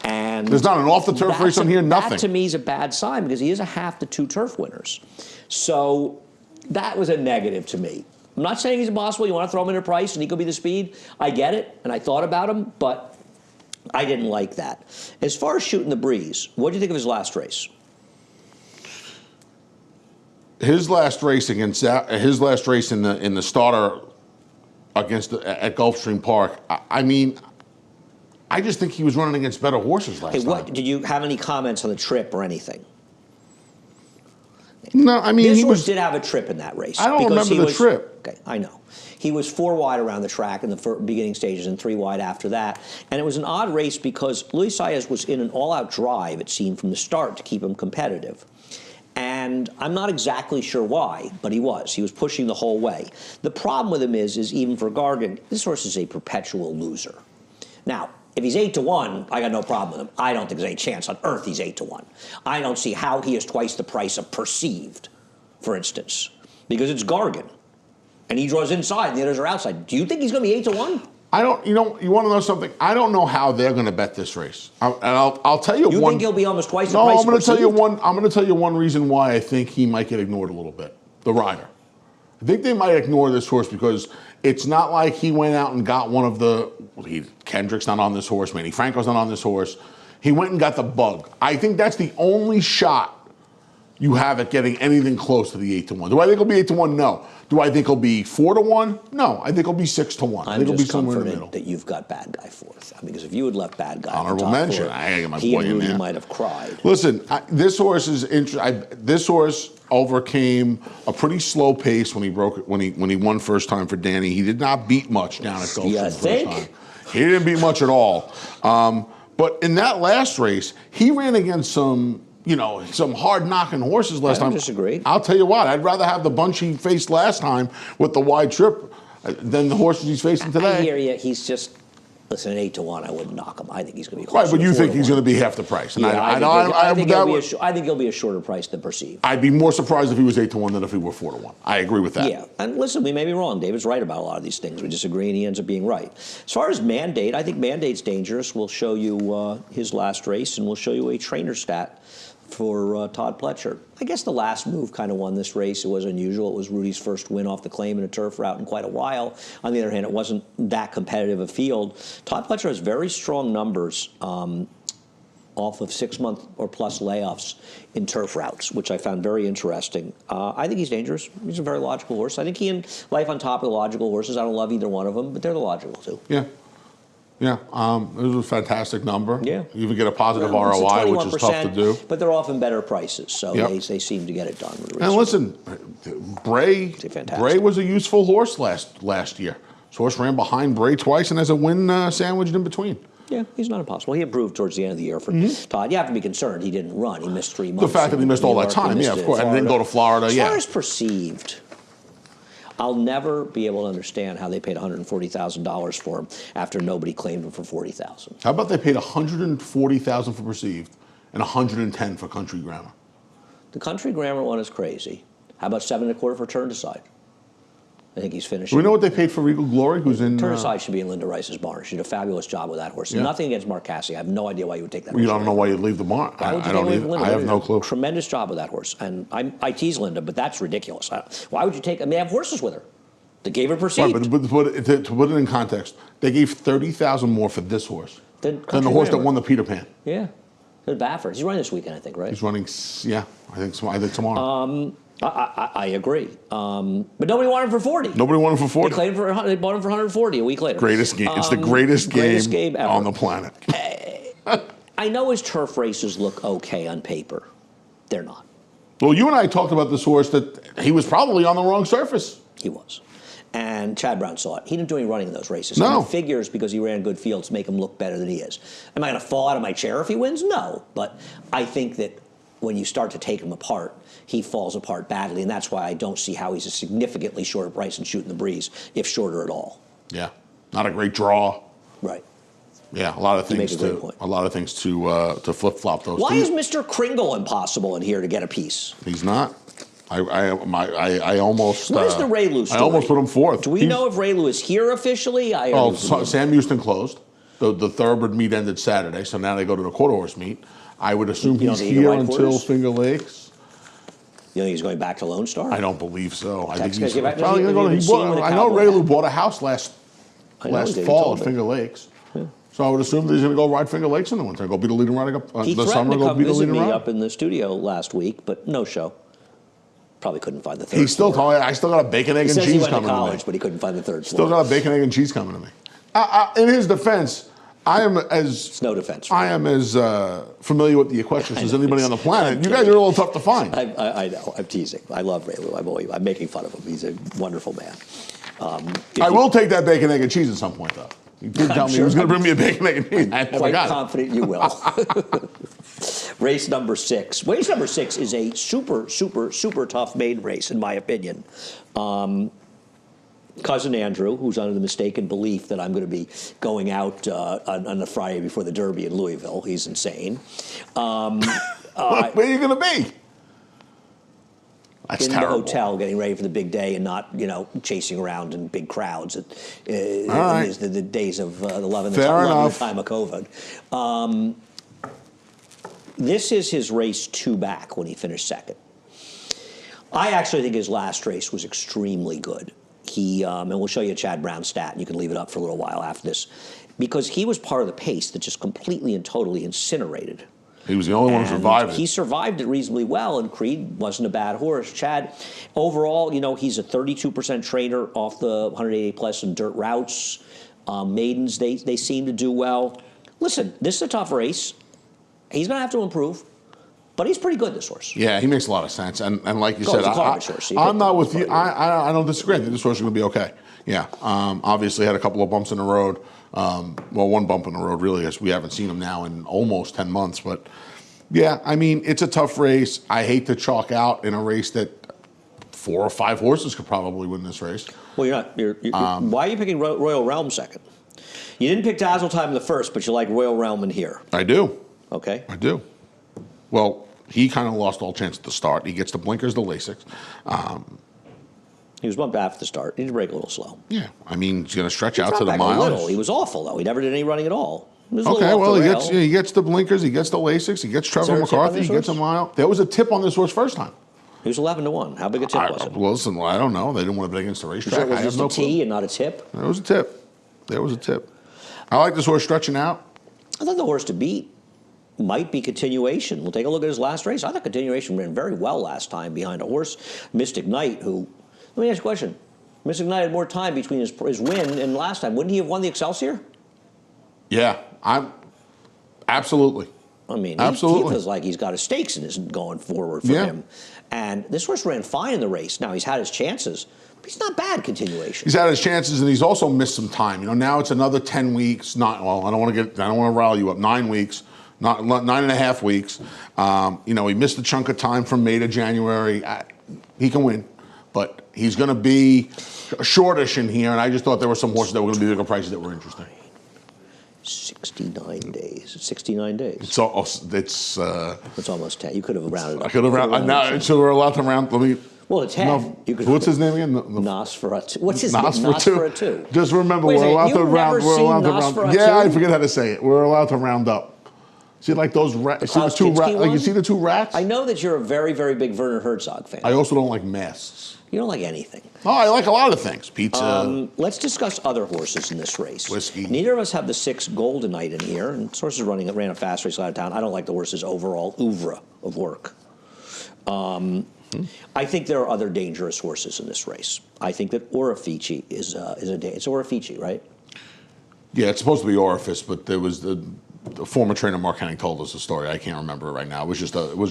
And There's not an off-the-turf race on here, nothing. That to me is a bad sign because he is a half to two turf winners. So that was a negative to me. I'm not saying he's impossible. You want to throw him in a price and he could be the speed. I get it, and I thought about him, but I didn't like that. As far as shooting the breeze, what do you think of his last race? His last race in the starter at Gulfstream Park. I mean, I just think he was running against better horses last time. Did you have any comments on the trip or anything? No, I mean, This horse did have a trip in that race. I don't because remember he the was- trip. Okay, I know. He was 4 wide around the track in the beginning stages and 3 wide after that. And it was an odd race because Luis Saez was in an all-out drive, it seemed, from the start to keep him competitive. And I'm not exactly sure why, but he was. He was pushing the whole way. The problem with him is even for Gargan, this horse is a perpetual loser. Now, if he's 8-1, I got no problem with him. I don't think there's any chance on earth he's 8-1. I don't see how he is twice the price of Perceived, for instance, because it's Gargan. And he draws inside and the others are outside. Do you think he's going to be 8-1? I don't. You want to know something? I don't know how they're going to bet this race. I'll tell you. You one, think he'll be almost twice the No, price I'm going of to tell you Perceived? one. I'm going to tell you one reason why I think he might get ignored a little bit. The rider. I think they might ignore this horse because it's not like he went out and got one of the. Kendrick's not on this horse. Manny Franco's not on this horse. He went and got the bug. I think that's the only shot you have at getting anything close to the 8-1. Do I think he'll be 8-1? No. Do I think he'll be 4-1? No. I think he'll be 6-1. I I'm think he'll be just somewhere in the middle. comforted that you've got Bad Guy fourth. Because if you had left Bad Guy Honorable on top mention. four, I gotta get my he boy and in Rudy there. might have cried. Listen, this horse is this horse overcame a pretty slow pace when he broke it when he won first time for Danny. He did not beat much down at Gulfstream You first think? time. He didn't beat much at all. But in that last race, he ran against some hard knocking horses last I don't time. disagree. I'll tell you what, I'd rather have the bunch he faced last time with the wide trip than the horses he's facing today. I hear you. He's just, listen, at 8-1, I wouldn't knock him. I think he's going to be Right, closer but you to think he's 4-1. going to be half the price? And Yeah, I think he'll be a shorter price than Perceived. I'd be more surprised if he was 8-1 than if he were 4-1. I agree with that. Yeah, and listen, we may be wrong. David's right about a lot of these things. We disagree, and he ends up being right. As far as Mandate, I think Mandate's dangerous. We'll show you his last race, and we'll show you a trainer stat for Todd Pletcher. I guess the last move kind of won this race. It was unusual. It was Rudy's first win off the claim in a turf route in quite a while. On the other hand, it wasn't that competitive a field. Todd Pletcher has very strong numbers off of 6-month or plus layoffs in turf routes, which I found very interesting. I think he's dangerous. He's a very logical horse. I think he and Life on Top are the logical horses. I don't love either one of them, but they're the logical too. Yeah. Yeah, it was a fantastic number. Yeah. You even get a positive Well, it's a ROI, which is tough to 21%, do. But they're often better prices, so Yep. they seem to get it done. With And listen, Bray fantastic. was a useful horse last year. This horse ran behind Bray twice and has a win sandwiched in between. Yeah, he's not impossible. He improved towards the end of the year for Todd. You have to be concerned he didn't run. He missed 3 months. The fact that he missed all that time, yeah, of course, and didn't go to Florida, As yeah. far as Perceived, I'll never be able to understand how they paid $140,000 for him after nobody claimed him for $40,000. How about they paid $140,000 for Perceived and $110 for Country Grammar? The Country Grammar one is crazy. How about 7.25 for Turn Aside? I think he's finishing. Do we know what they paid for Regal Glory, who's in... Turn Aside should be in Linda Rice's barn. She did a fabulous job with that horse. Yeah. Nothing against Mark Cassidy. I have no idea why you would take that horse. You don't know why you'd leave the barn. Why would you I don't Linda? I have no clue. Tremendous job with that horse. And I tease Linda, but that's ridiculous. Why would you take... I mean, they have horses with her. They gave her Perceived. Right, but to put it in context, they gave $30,000 more for this horse than the horse that won the Peter Pan. Yeah. The Baffert. He's running this weekend, I think, right? He's running, yeah, I think tomorrow. I agree. But nobody wanted him for 40. Nobody wanted him for 40. They bought him for 140 a week later. Greatest game. It's the greatest game ever on the planet. I know his turf races look okay on paper. They're not. Well, you and I talked about this horse that he was probably on the wrong surface. He was. And Chad Brown saw it. He didn't do any running in those races. No. And the figures, because he ran good fields, make him look better than he is. Am I going to fall out of my chair if he wins? No. But I think that when you start to take him apart, he falls apart badly. And that's why I don't see how he's a significantly shorter price than Shooting the Breeze, if shorter at all. Yeah. Not a great draw. Right. Yeah, a lot of things to flip flop those. Why is Mr. Kringle impossible in here to get a piece? He's not. I almost. What is the Ray Lou story? I almost put him fourth. Do we know if Ray Lou is here officially? Sam Houston closed. The thoroughbred meet ended Saturday, so now they go to the quarter horse meet. I would assume he's here until Finger Lakes. You think he's going back to Lone Star? I don't believe so. I think he's probably going to go. I know Ray Lou bought a house last fall at Finger Lakes. Yeah. So I would assume that he's going to go ride Finger Lakes in the winter. Go be the leading rider the summer. Go be the leading rider. He threatened to come visit me up in the studio last week, but no show. Probably couldn't find the third. He still told me, I still got a bacon, egg, and cheese coming to me. He went to college, but he couldn't find the third floor. Still got a bacon, egg, and cheese coming to me. In his defense, I am as it's no defense. I am as familiar with the equestrians as anybody on the planet. You guys are a little tough to find. I know. I'm teasing. I love Ray Lou. I'm making fun of him. He's a wonderful man. I will take that bacon, egg, and cheese at some point, though. He did tell me he was going to bring me a bacon, egg, and cheese. I'm quite confident you will. Race number 6. Race number 6 is a super, super, super tough maiden race, in my opinion. Cousin Andrew, who's under the mistaken belief that I'm going to be going out on the Friday before the Derby in Louisville. He's insane. Where are you going to be? That's in terrible. The hotel, getting ready for the big day, and not chasing around in big crowds. The days of the 11th time of COVID. This is his race 2 back when he finished second. I actually think his last race was extremely good. He and we'll show you a Chad Brown stat, and you can leave it up for a little while after this, because he was part of the pace that just completely and totally incinerated. He was the only one who survived it. He survived it reasonably well, and Creed wasn't a bad horse. Chad, overall, he's a 32% trainer off the 180 plus and dirt routes. Maidens, they seem to do well. Listen, this is a tough race. He's going to have to improve, but he's pretty good, this horse. Yeah, he makes a lot of sense. And like you said, horse. I'm not with you. I don't disagree. I think this horse is going to be okay. Yeah, obviously had a couple of bumps in the road. Well, one bump in the road, really, as we haven't seen him now in almost 10 months. But, yeah, I mean, it's a tough race. I hate to chalk out in a race that 4 or 5 horses could probably win this race. Well, you're not. Why are you picking Royal Realm second? You didn't pick Dazzle Time in the first, but you like Royal Realm in here. I do. Okay. I do. Well, he kind of lost all chance at the start. He gets the blinkers, the Lasix. He was bumped after the start. He did break a little slow. Yeah. I mean, he's going to stretch out to the miles. A little. He was awful, though. He never did any running at all. Okay, well, he gets the blinkers, he gets the Lasix, he gets Trevor McCarthy, he gets a mile. There was a tip on this horse first time. He was 11-1. How big a tip was it? Well, listen, I don't know. They didn't want to bet against the racetrack. Sure, was it a tee and not a tip? There was a tip. There was a tip. I like this horse stretching out. I thought the horse to beat might be Continuation. We'll take a look at his last race. I thought Continuation ran very well last time behind a horse, Mystic Knight, who, let me ask you a question. Mystic Knight had more time between his win and last time. Wouldn't he have won the Excelsior? Yeah, absolutely. I mean, he feels like he's got his stakes and isn't going forward for him. And this horse ran fine in the race. Now, he's had his chances, but he's not bad. Continuation. He's had his chances, and he's also missed some time. Now it's another 10 weeks. I don't want to rile you up. 9 weeks. Not 9.5 weeks. He missed a chunk of time from May to January. He can win. But he's going to be shortish in here, and I just thought there were some horses that were going to be bigger prices that were interesting. 69 days. It's 69 days. It's It's almost 10. You could have rounded up. I could have rounded. Now, so we're allowed to round. Let me. Well, it's 10. No, You could, what's his name again? Nosferatu. What's his name? Nosferatu. Just remember, Wait a we're second, allowed you've to round. never We're seen allowed to round. Nosferatu? Yeah, I forget how to say it. We're allowed to round up. See, like those rats. See the Klaus two Kinski rats. Like you one? see the two rats. I know that you're a very, very big Werner Herzog fan. I also don't like masks. You don't like anything. Oh, I like a lot of things. Pizza. Let's discuss other horses in this race. Whiskey. Neither of us have the 6 Golden Knight in here, and this horse ran a fast race out of town. I don't like the horse's overall oeuvre of work. I think there are other dangerous horses in this race. I think that Orifici is a day. It's Orifici, right? Yeah, it's supposed to be Orifice, but there was the former trainer Mark Henning told us the story. I can't remember it right now. It was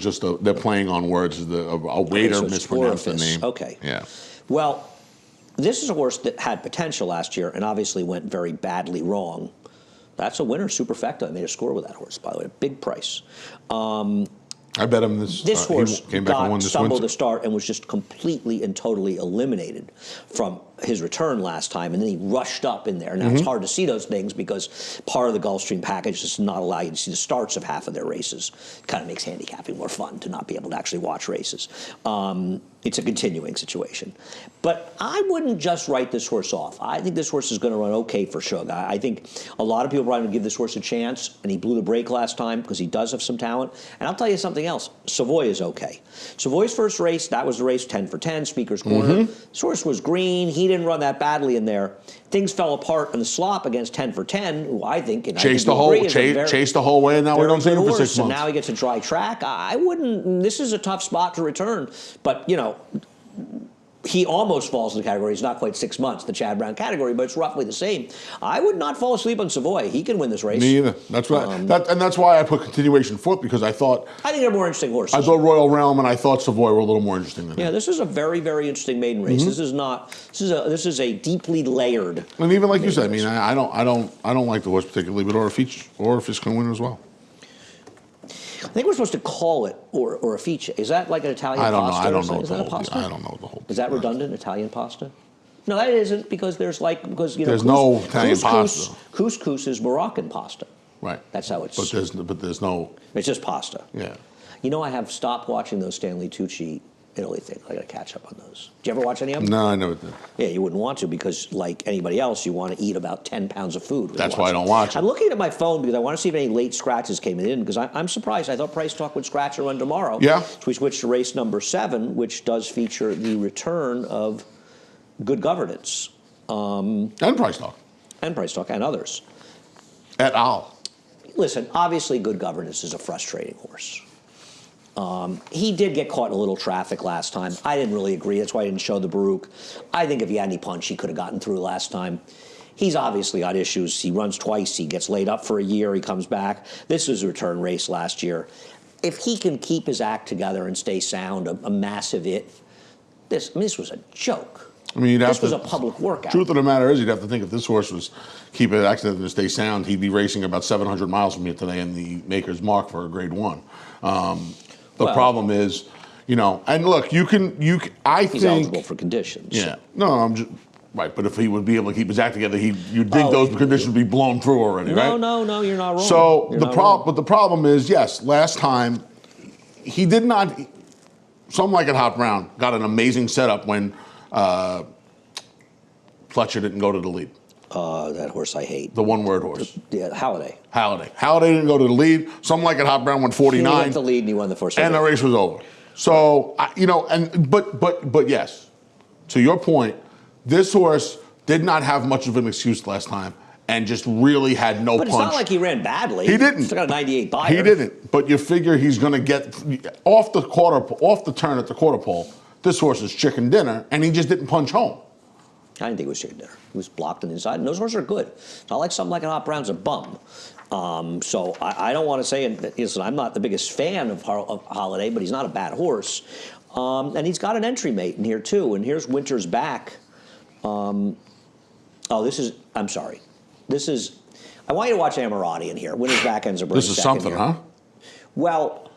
just they're playing on words. A waiter so it's mispronounced the Orifice. name. Okay. Yeah. Well, this is a horse that had potential last year and obviously went very badly wrong. That's a winner, Superfecta. I made a score with that horse, by the way, a big price. I bet him this. This horse he came back and won this stumbled winter. to start and was just completely and totally eliminated from his return last time, and then he rushed up in there. Now, it's hard to see those things because part of the Gulfstream package does not allow you to see the starts of half of their races. It kind of makes handicapping more fun to not be able to actually watch races. It's a continuing situation. But I wouldn't just write this horse off. I think this horse is going to run okay for Shug. I think a lot of people probably would give this horse a chance, and he blew the brake last time because he does have some talent. And I'll tell you something else. Savoy is okay. Savoy's first race, that was the race 10 for 10, Speaker's Corner. This horse was green. He didn't run that badly in there. Things fell apart in the slop against 10 for 10, who I think, and Chased I the whole think chased the whole way, and now we don't see him for 6 and months. now he gets a dry track. I wouldn't. This is a tough spot to return, but he almost falls in the category. It's not quite 6 months, the Chad Brown category, but it's roughly the same. I would not fall asleep on Savoy. He can win this race. Me either. That's right. And that's why I put continuation fourth, because I think they're more interesting horses. I thought Royal Realm and I thought Savoy were a little more interesting than this is a very, very interesting maiden race. This is a deeply layered. And even like you said, I mean, I don't like the horse particularly, but Orifice can win as well. I think we're supposed to call it Orifice. Is that like an Italian pasta? I don't know. Is that a pasta? I don't know the whole. Is that redundant, Italian pasta? No, that isn't, because there's there's no Italian pasta. Couscous is Moroccan pasta. Right. That's how it's. But there's no. It's just pasta. Yeah. I have stopped watching those Stanley Tucci Italy things. I got to catch up on those. Did you ever watch any of them? No, I never did. Yeah, you wouldn't want to, because like anybody else, you want to eat about 10 pounds of food. That's why I don't watch it. I'm looking at my phone because I want to see if any late scratches came in, because I'm surprised. I thought Price Talk would scratch or run tomorrow. Yeah. So we switched to race number 7, which does feature the return of Good Governance. And Price Talk. And Price Talk and others. Et al. Listen, obviously Good Governance is a frustrating horse. He did get caught in a little traffic last time. I didn't really agree. That's why I didn't show the Baruch. I think if he had any punch, he could have gotten through last time. He's obviously got issues. He runs twice. He gets laid up for a year. He comes back. This was a return race last year. If he can keep his act together and stay sound, a massive it, this was a joke. I mean, this was a public workout. Truth of the matter is, you'd have to think if this horse was keep it active and stay sound, he'd be racing about 700 miles from here today in the Maker's Mark for a Grade 1. The problem is, and look, I think he's eligible for conditions. Yeah, no, I'm just right. But if he would be able to keep his act together, you'd think those conditions would be blown through already, right? No, you're not wrong. So but the problem is, yes, last time he did not. Something like at Hot Brown got an amazing setup when Fletcher didn't go to the lead. That horse I hate. The one-word horse. Yeah, Halliday. Halliday didn't go to the lead. Something like at Hot Brown went 49. He went the lead and he won the first. And the race was over. So but yes, to your point, this horse did not have much of an excuse last time and just really had no punch. But it's not like he ran badly. He didn't. He's got a 98 buyer. He didn't. But you figure he's going to get off the turn at the quarter pole. This horse is chicken dinner, and he just didn't punch home. I didn't think it was chicken dinner. He was blocked on the inside, and those horses are good. It's not like something like an Hot Brown's a bum. So I don't want to say, listen, I'm not the biggest fan of Holiday, but he's not a bad horse. And he's got an entry mate in here, too. And here's Winter's Back. I'm sorry. I want you to watch Amorati in here. Winter's Back ends up running This is second something, here. huh? Well,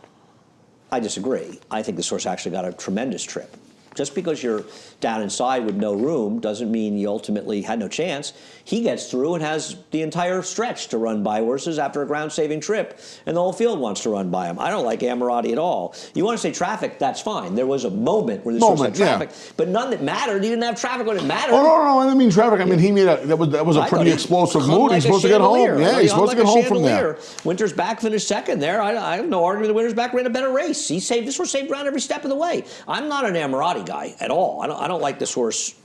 I disagree. I think this horse actually got a tremendous trip. Just because you're down inside with no room doesn't mean you ultimately had no chance. He gets through and has the entire stretch to run by horses after a ground-saving trip, and the whole field wants to run by him. I don't like Ammirati at all. You want to say traffic, that's fine. There was a moment where this was like traffic, but none that mattered. He didn't have traffic when it mattered. Oh, no, I didn't mean traffic. I mean, he made that was a pretty explosive mood. Like he's supposed to get home. Yeah, he's supposed to get home from there. Winter's Back finished second there. I have no argument that Winter's Back ran a better race. This horse saved ground every step of the way. I'm not an Ammirati guy at all. I don't like this horse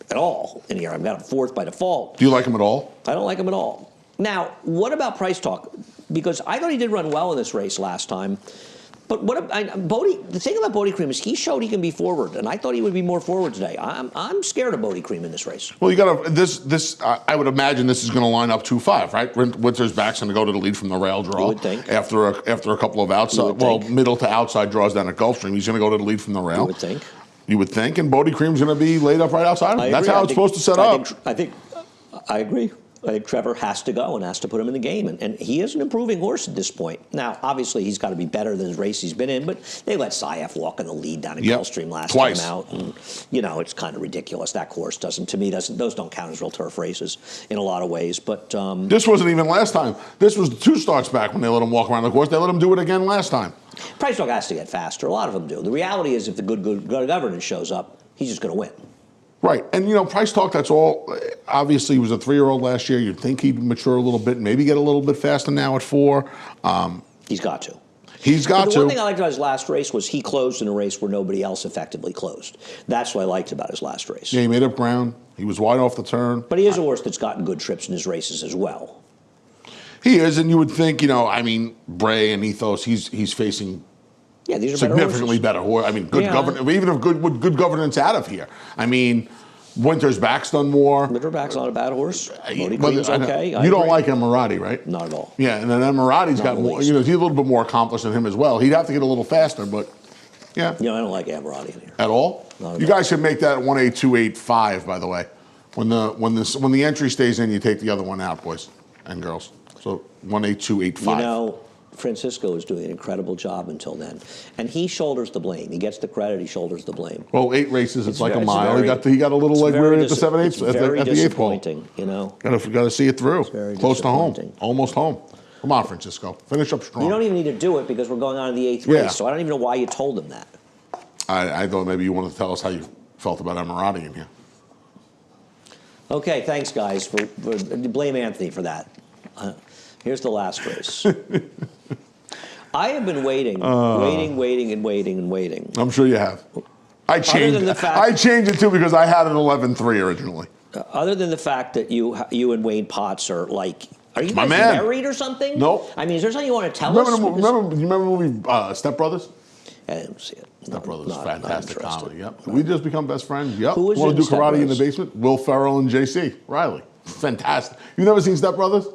at all in here. I've got him fourth by default. Do you like him at all? I don't like him at all. Now, what about price talk? Because I thought he did run well in this race last time. But the thing about Bodie Cream is he showed he can be forward, and I thought he would be more forward today. I'm scared of Bodie Cream in this race. Well, you got to this. I would imagine this is going to line up 2-5, right? Winter's Back's going to go to the lead from the rail draw. You would think. After a couple of outside, middle to outside draws down at Gulfstream, he's going to go to the lead from the rail. You would think. You would think, and Bodie Cream's going to be laid up right outside of him. That's how it's supposed to set up. I agree. I think Trevor has to go and has to put him in the game. And he is an improving horse at this point. Now, obviously, he's got to be better than his race he's been in, but they let Saif walk in the lead down at Gulfstream last time out. And, it's kind of ridiculous. That course those don't count as real turf races in a lot of ways. But this wasn't even last time. This was 2 starts back when they let him walk around the course. They let him do it again last time. Price talk has to get faster. A lot of them do. The reality is if the good governance shows up, he's just going to win. Right. And, price talk, that's all. Obviously, he was a 3-year-old last year. You'd think he'd mature a little bit, maybe get a little bit faster now at 4. He's got to. The one thing I liked about his last race was he closed in a race where nobody else effectively closed. That's what I liked about his last race. Yeah, he made up ground. He was wide off the turn. But he is a horse that's gotten good trips in his races as well. He is, and you would think, Bray and Ethos, he's facing these are significantly better horses. I mean, governance, even if good governance out of here. I mean, Winter's Back's done more. Winter's Back's not a bad horse. Bodie Cream's okay. You don't like Ammirati, right? Not at all. Yeah, and then Ammirati's got more. He's a little bit more accomplished than him as well. He'd have to get a little faster, but yeah. I don't like Ammirati in here at all. You guys should make that 18285. By the way, when the entry stays in, you take the other one out, boys and girls. So 18285. Francisco is doing an incredible job until then, and he shoulders the blame. He gets the credit. He shoulders the blame. Well, 8 races, it's like a mile. He got a little leg weary at the 7/8 at the 8th hole. Got to see it through. Close to home, almost home. Come on, Francisco, finish up strong. You don't even need to do it because we're going on to the 8th race. So I don't even know why you told him that. I thought maybe you wanted to tell us how you felt about Ammirati in here. Okay, thanks, guys. For blame Anthony for that. Here's the last race. I have been waiting. I'm sure you have. I changed it too because I had an 11-3 originally. Other than the fact that you and Wayne Potts are like, are you guys married or something? Nope. I mean, is there something you want to tell us? You remember the movie Step Brothers? I didn't see it. Step Brothers, fantastic comedy. Yep. We just become best friends. Yep. Who was Want to do karate Brothers? in the basement? Will Ferrell and J.C. Riley. Fantastic. You've never seen Step Brothers?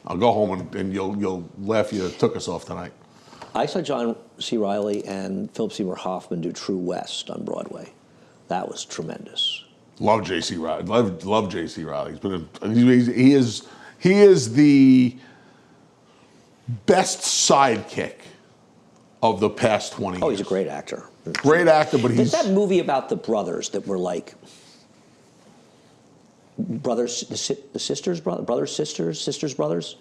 I'll go home and you'll laugh you took us off tonight. I saw John C. Reilly and Philip Seymour Hoffman do True West on Broadway. That was tremendous. Love J.C. Riley. Love J.C. Riley. He is the best sidekick of the past 20 years. Oh, he's a great actor. Great actor, but There's that movie about the brothers that were like brothers, the sisters, sisters, brothers.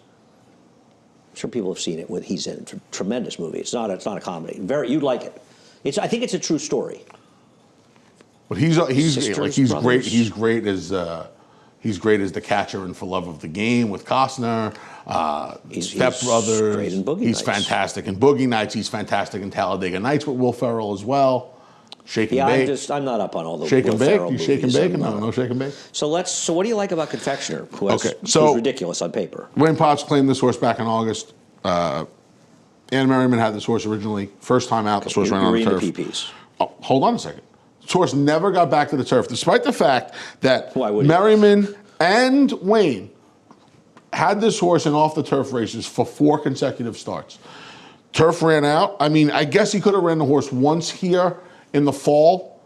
I'm sure people have seen it. He's in it. Tremendous movie. It's not a comedy. You'd like it. I think it's a true story. But he's great. He's great as the catcher in For Love of the Game with Costner. Step Brothers. Great in Boogie Nights. Fantastic in Boogie Nights. He's fantastic in Talladega Nights with Will Ferrell as well. Shake and bake. I'm not up on all the Shake and bake. You shake and bake? No shake and bake. So what do you like about Confectioner? Who's ridiculous on paper. Wayne Potts claimed this horse back in August. Ann Merriman had this horse originally. First time out, this horse ran on the turf. PPs. Oh, hold on a second. This horse never got back to the turf, despite the fact that Merriman and Wayne had this horse in off the turf races for 4 consecutive starts. Turf ran out. I mean, I guess he could have ran the horse once here in the fall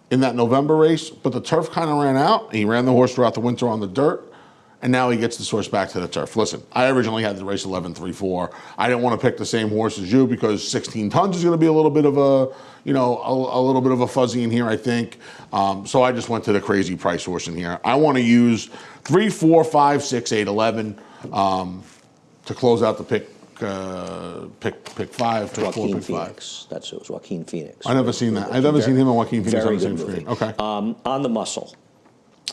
in that November race, but the turf kind of ran out. He ran the horse throughout the winter on the dirt, and now he gets this horse back to the turf. Listen, I originally had the race 11-3-4. I didn't want to pick the same horse as you because 16 tons is going to be a little bit of a, a little bit of a fuzzy in here, I think. So I just went to the crazy price horse in here. I want to use 3, 4, 5, 6, 8, 11 to close out the pick 5, pick 4, Joaquin pick 5. Phoenix. It was Joaquin Phoenix. I've never seen that. I've never seen him and Joaquin Phoenix on the same screen. Okay. On the muscle.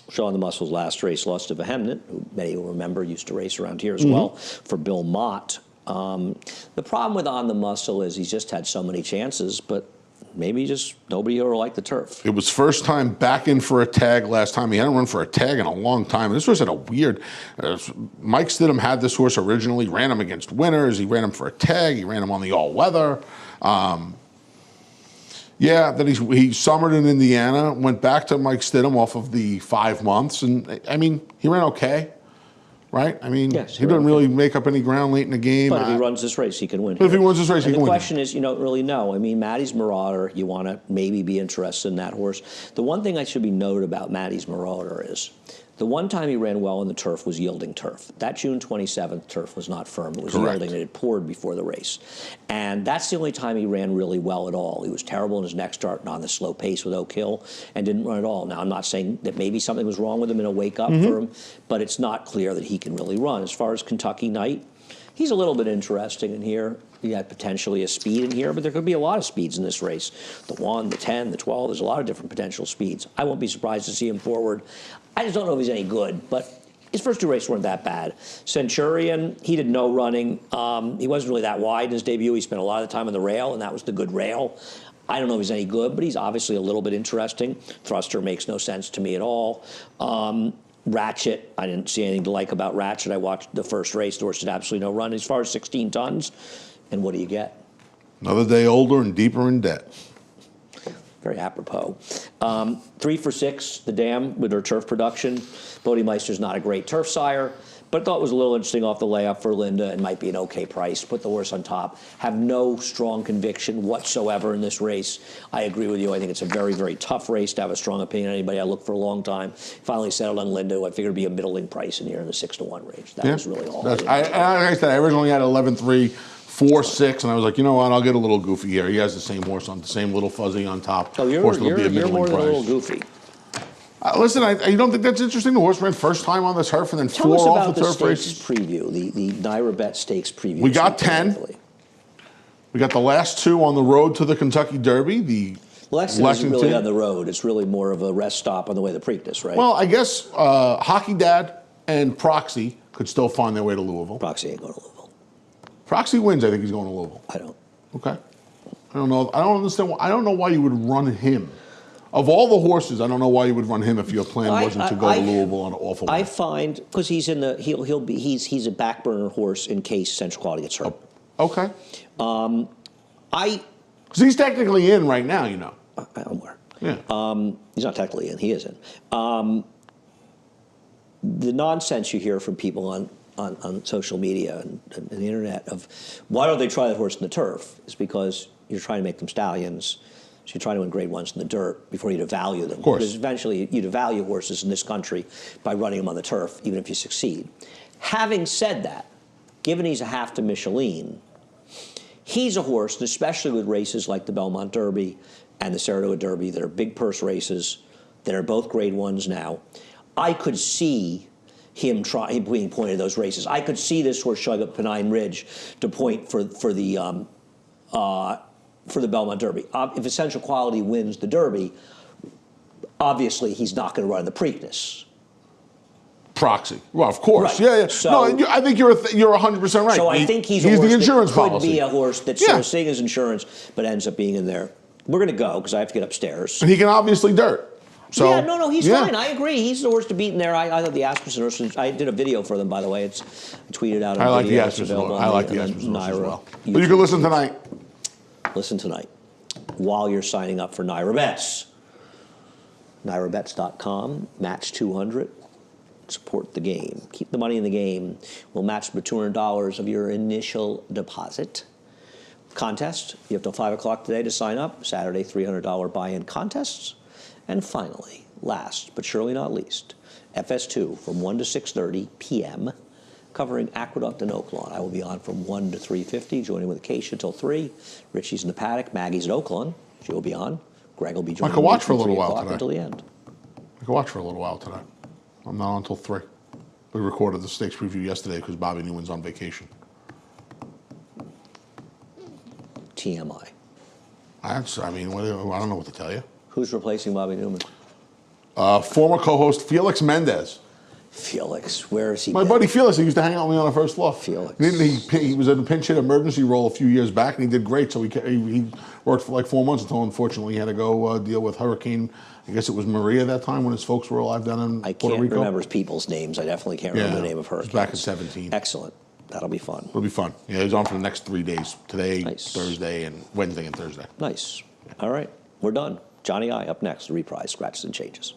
Sean the Muscle's last race lost to Vehemnant, who many will remember used to race around here as well, for Bill Mott. The problem with On the Muscle is he's just had so many chances, but maybe just nobody ever liked the turf. It was first time back in for a tag last time. He hadn't run for a tag in a long time. This horse had a weird... Mike Stidham had this horse originally, ran him against winners. He ran him for a tag. He ran him on the all-weather. Yeah, then he summered in Indiana, went back to Mike Stidham off of the 5 months, and I mean, he ran okay, right? I mean, yes, he didn't really make up any ground late in the game. But if he runs this race, he can win. If he runs this race, he can win. The question is, you don't really know. I mean, Maddie's Marauder, you want to maybe be interested in that horse. The one thing I should be noted about Maddie's Marauder is the one time he ran well in the turf was yielding turf. That June 27th turf was not firm. It was Correct. yielding. It had poured before the race. And that's the only time he ran really well at all. He was terrible in his next start and on the slow pace with Oak Hill and didn't run at all. Now, I'm not saying that maybe something was wrong with him in a wake-up for him, but it's not clear that he can really run. As far as Kentucky Knight, he's a little bit interesting in here. He had potentially a speed in here, but there could be a lot of speeds in this race. The 1, the 10, the 12, there's a lot of different potential speeds. I won't be surprised to see him forward. I just don't know if he's any good, but his first 2 races weren't that bad. Centurion, he did no running. He wasn't really that wide in his debut. He spent a lot of the time on the rail, and that was the good rail. I don't know if he's any good, but he's obviously a little bit interesting. Thruster makes no sense to me at all. Ratchet, I didn't see anything to like about Ratchet. I watched the first race. The horse did absolutely no run. As far as 16 tons, and what do you get? Another day older and deeper in debt. Very apropos. 3 for 6, the Dam with her turf production. Bodemeister's not a great turf sire, but thought it was a little interesting off the layup for Linda and might be an okay price. Put the horse on top. Have no strong conviction whatsoever in this race. I agree with you. I think it's a very, very tough race to have a strong opinion on anybody. I looked for a long time. Finally settled on Linda, who I figured would be a middling price in here in the 6-to-1 range. That was really all. Like I said, I originally had 11-3. 4-6, and I was like, you know what? I'll get a little goofy here. He has the same horse on the same little fuzzy on top. Oh, you're horse more be a than middling a price. little goofy. Listen, you don't think that's interesting? The horse ran first time on the turf and then Tell 4 us off about the the turf stakes races. preview, the Naira Bet Stakes preview. We got 10. We got the last 2 on the road to the Kentucky Derby. The Lexington isn't really on the road. It's really more of a rest stop on the way to Preakness, right? Well, I guess Hockey Dad and Proxy could still find their way to Louisville. Proxy ain't going to Louisville. Proxy wins. I think he's going to Louisville. I don't. Okay. I don't know. I don't understand. I don't know why you would run him. Of all the horses, I don't know why you would run him if your plan wasn't to go to Louisville on an awful way. I find because he's in the he's a back burner horse in case Central Quality gets hurt. Okay. Because he's technically in right now, you know. I'm aware. Yeah. He's not technically in. He is in. The nonsense you hear from people on social media and the internet of why don't they try that horse in the turf is because you're trying to make them stallions. So you're trying to win grade 1s in the dirt before you devalue them. Of course. Because eventually you devalue horses in this country by running them on the turf, even if you succeed. Having said that, given he's a half to Michelin, he's a horse, and especially with races like the Belmont Derby and the Saratoga Derby that are big purse races that are both grade 1s now, I could see him being pointed at those races. I could see this horse showing up Pennine Ridge to point for the Belmont Derby. If Essential Quality wins the Derby, obviously he's not going to run the Preakness. Proxy. Well, of course. Right. Yeah. So, no, I think you're 100% right. So I think he's a horse the insurance that could policy. be a horse that's sort of seeing his insurance, but ends up being in there. We're going to go because I have to get upstairs. And he can obviously dirt. So, yeah, no, he's fine. I agree. He's the horse to beat in there. I thought the Asmussen horse. I did a video for them, by the way. I tweeted out. I like the Asmussen Asmussen. I like the Asmussen as well. YouTube. But you can listen tonight. Listen tonight while you're signing up for Naira Bets. NairaBets.com. Match 200. Support the game. Keep the money in the game. We'll match the $200 of your initial deposit. Contest. You have till 5 o'clock today to sign up. Saturday, $300 buy-in contests. And finally, last but surely not least, FS2 from 1 to 6:30 p.m., covering Aqueduct and Oaklawn. I will be on from 1 to 3:50, joining with Acacia till 3. Richie's in the paddock. Maggie's at Oaklawn. She will be on. Greg will be joining could watch me for a from little 3 while o'clock today. until the end. I could watch for a little while today. I'm not on until 3. We recorded the stakes preview yesterday because Bobby Newman's on vacation. TMI. I mean, I don't know what to tell you. Who's replacing Bobby Newman? Former co-host Felix Mendez. Felix. Where is he? My buddy Felix, he used to hang out with me on the first floor. Felix. He was in a pinch hit emergency role a few years back, and he did great. So he worked for like 4 months until, unfortunately, he had to go deal with Hurricane. I guess it was Maria that time when his folks were alive down in I Puerto can't Rico. remember people's names. I definitely can't remember the name of it was Hurricane. back in 17. Excellent. That'll be fun. It'll be fun. Yeah, he's on for the next 3 days. Today, Nice. Thursday, and Wednesday and Thursday. Nice. All right. We're done. Johnny I up next. The reprise, scratches and changes.